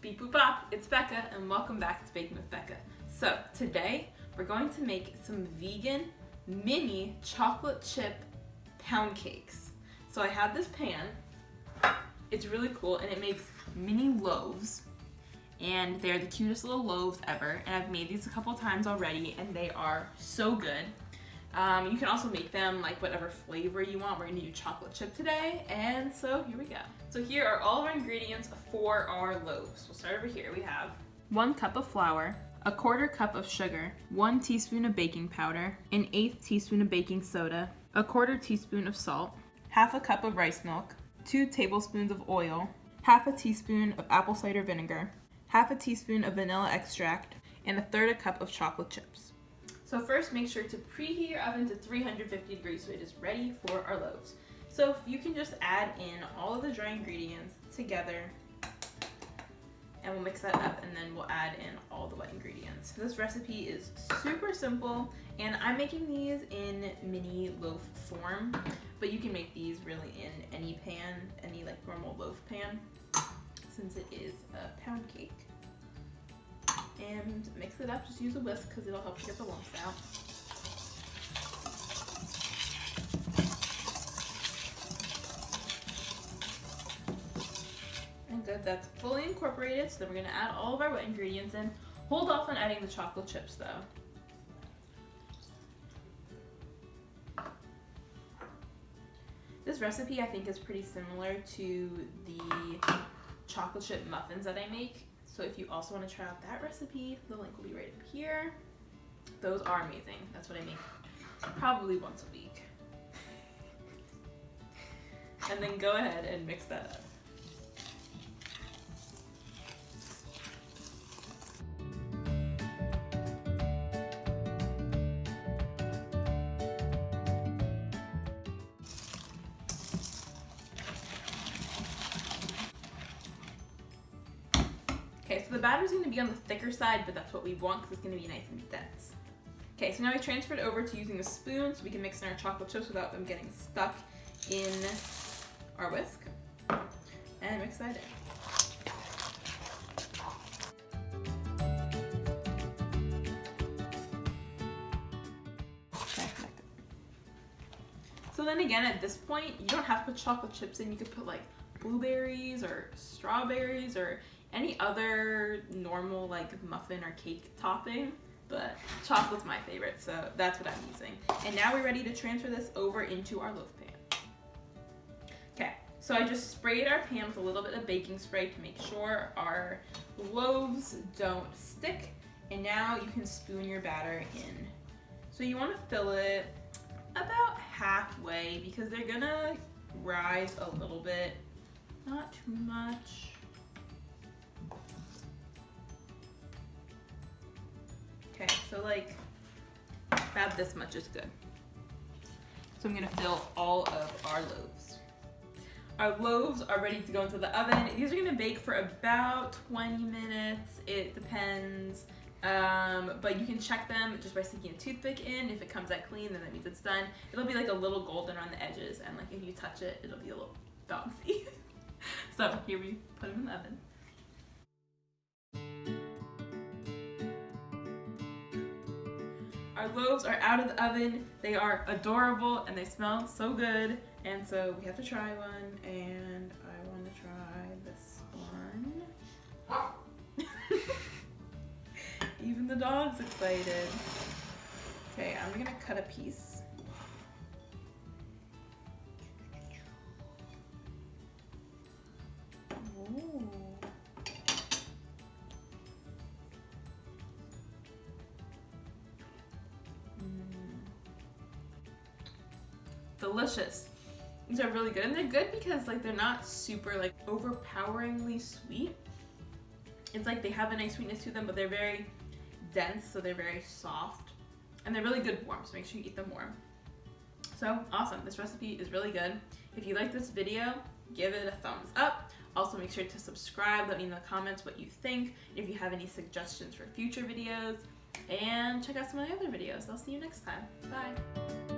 Beep boop bop, it's Becca and welcome back to Baking with Becca. So today we're going to make some vegan mini chocolate chip pound cakes. So I have this pan, it's really cool and it makes mini loaves and they're the cutest little loaves ever, and I've made these a couple times already and they are so good. You can also make them like whatever flavor you want. We're gonna do chocolate chip today, and so here we go. So here are all of our ingredients for our loaves. We'll start over here. We have 1 cup of flour, 1/4 cup of sugar, 1 teaspoon of baking powder, 1/8 teaspoon of baking soda, 1/4 teaspoon of salt, 1/2 cup of rice milk, 2 tablespoons of oil, 1/2 teaspoon of apple cider vinegar, 1/2 teaspoon of vanilla extract, and 1/3 cup of chocolate chips. So first, make sure to preheat your oven to 350 degrees so it is ready for our loaves. So you can just add in all of the dry ingredients together and we'll mix that up, and then we'll add in all the wet ingredients. This recipe is super simple and I'm making these in mini loaf form, but you can make these really in any pan, any like normal loaf pan, since it is a pound cake. And mix it up, just use a whisk because it'll help you get the lumps out. And good, that's fully incorporated, so then we're gonna add all of our wet ingredients in. Hold off on adding the chocolate chips though. This recipe I think is pretty similar to the chocolate chip muffins that I make. So if you also want to try out that recipe, the link will be right up here. Those are amazing. That's what I make probably once a week. And then go ahead and mix that up. Okay, so the batter is going to be on the thicker side, but that's what we want because it's going to be nice and dense. Okay, so now we transferred over to using a spoon so we can mix in our chocolate chips without them getting stuck in our whisk. And mix that in. Okay, so then again, at this point, you don't have to put chocolate chips in. You could put like blueberries or strawberries or any other normal like muffin or cake topping, but chocolate's my favorite, so that's what I'm using. And now we're ready to transfer this over into our loaf pan. Okay, so I just sprayed our pan with a little bit of baking spray to make sure our loaves don't stick. And now you can spoon your batter in. So you want to fill it about halfway because they're gonna rise a little bit, not too much. Okay, so like about this much is good. So I'm gonna fill all of our loaves. Our loaves are ready to go into the oven. These are gonna bake for about 20 minutes. It depends, but you can check them just by sticking a toothpick in. If it comes out clean, then that means it's done. It'll be like a little golden around the edges, and like if you touch it, it'll be a little bouncy. So here we put them in the oven. Our loaves are out of the oven. They are adorable and they smell so good. And so we have to try one, and I want to try this one. Even the dog's excited. Okay, I'm gonna cut a piece. Ooh. Delicious. These are really good, and they're good because like they're not super like overpoweringly sweet. It's like they have a nice sweetness to them, but they're very dense, so they're very soft, and they're really good warm, so make sure you eat them warm. So awesome, this recipe is really good. If you like this video, give it a thumbs up. Also make sure to subscribe, let me know in the comments what you think, if you have any suggestions for future videos, and check out some of the other videos. I'll see you next time. Bye.